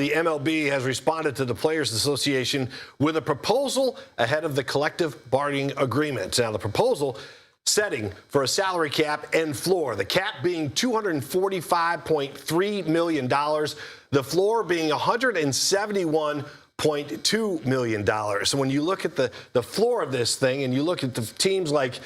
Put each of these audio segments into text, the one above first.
The MLB has responded to the Players Association with a proposal ahead of the collective bargaining agreement. Now, the proposal setting for a salary cap and floor, the cap being $245.3 million, the floor being $171.2 million. So when you look at the floor of this thing and you look at the teams like,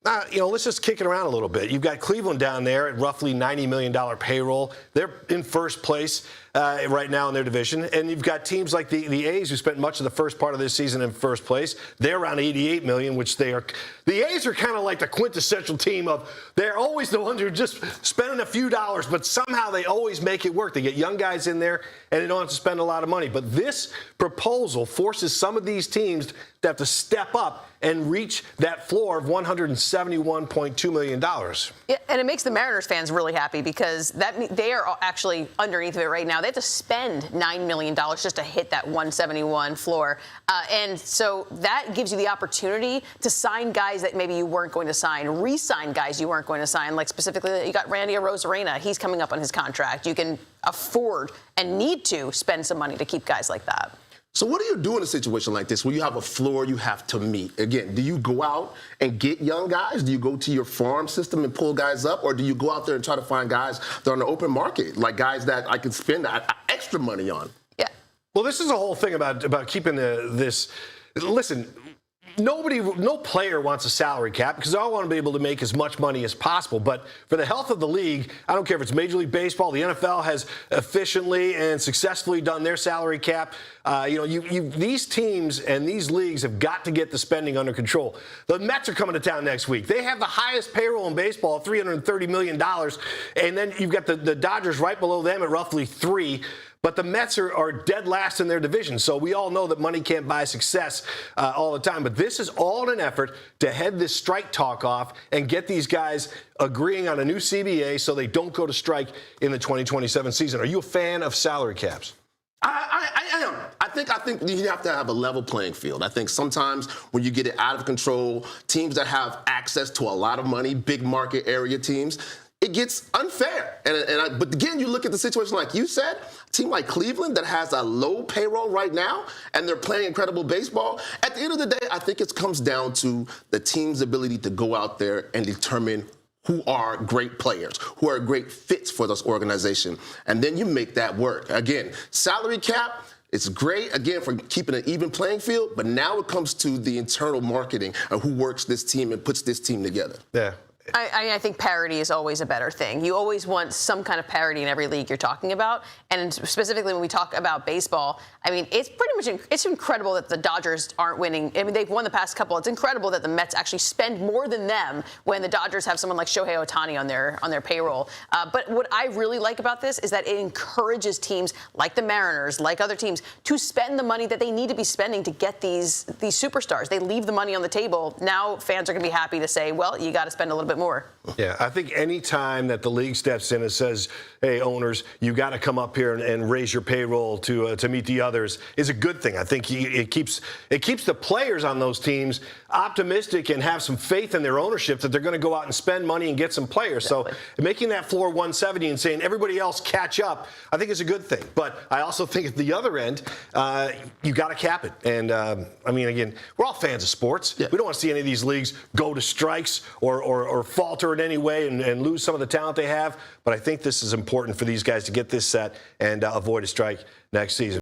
let's just kick it around a little bit. You've got Cleveland down there at roughly $90 million payroll. They're in first place right now in their division. And you've got teams like the A's, who spent much of the first part of this season in first place. They're around $88 million, which they are. The A's are kind of like the quintessential team of, they're always the ones who are just spending a few dollars, but somehow they always make it work. They get young guys in there, and they don't have to spend a lot of money. But this proposal forces some of these teams to have to step up and reach that floor of $171.2 million. Yeah, and it makes the Mariners fans really happy because they are actually underneath of it right now. They have to spend $9 million just to hit that 171 floor. And so that gives you the opportunity to sign guys that maybe you weren't going to sign, re-sign guys you weren't going to sign, like specifically you got Randy Arozarena. He's coming up on his contract. You can afford and need to spend some money to keep guys like that. So what do you do in a situation like this where you have a floor you have to meet? Again, do you go out and get young guys? Do you go to your farm system and pull guys up? Or do you go out there and try to find guys that are on the open market, like guys that I can spend extra money on? Yeah. Well, this is a whole thing about keeping this. Listen, no player wants a salary cap because they all want to be able to make as much money as possible. But for the health of the league, I don't care if it's Major League Baseball, the NFL has efficiently and successfully done their salary cap. These teams and these leagues have got to get the spending under control. The Mets are coming to town next week. They have the highest payroll in baseball, $330 million. And then you've got the Dodgers right below them at roughly $3 million. But the Mets are dead last in their division, so we all know that money can't buy success all the time. But this is all in an effort to head this strike talk off and get these guys agreeing on a new CBA so they don't go to strike in the 2027 season. Are you a fan of salary caps? I am. I think you have to have a level playing field. I think sometimes when you get it out of control, teams that have access to a lot of money, big market area teams, it gets unfair. But again, you look at the situation like you said, a team like Cleveland that has a low payroll right now, and they're playing incredible baseball. At the end of the day, I think it comes down to the team's ability to go out there and determine who are great players, who are great fits for this organization. And then you make that work. Again, salary cap, it's great, again, for keeping an even playing field, but now it comes to the internal marketing of who works this team and puts this team together. Yeah. I think parity is always a better thing. You always want some kind of parity in every league you're talking about. And specifically when we talk about baseball, I mean, it's pretty much, it's incredible that the Dodgers aren't winning. I mean, they've won the past couple. It's incredible that the Mets actually spend more than them when the Dodgers have someone like Shohei Ohtani on their payroll. But what I really like about this is that it encourages teams like the Mariners, like other teams, to spend the money that they need to be spending to get these superstars. They leave the money on the table. Now fans are going to be happy to say, well, you got to spend a little bit more. Yeah, I think any time that the league steps in and says, hey, owners, you got to come up here and raise your payroll to meet the others is a good thing. I think it keeps the players on those teams optimistic and have some faith in their ownership that they're going to go out and spend money and get some players. Exactly. So making that floor 170 and saying everybody else catch up, I think is a good thing. But I also think at the other end, you got to cap it. And I mean, again, we're all fans of sports. Yeah. We don't want to see any of these leagues go to strikes or falter in any way and lose some of the talent they have. But I think this is important for these guys to get this set and avoid a strike next season.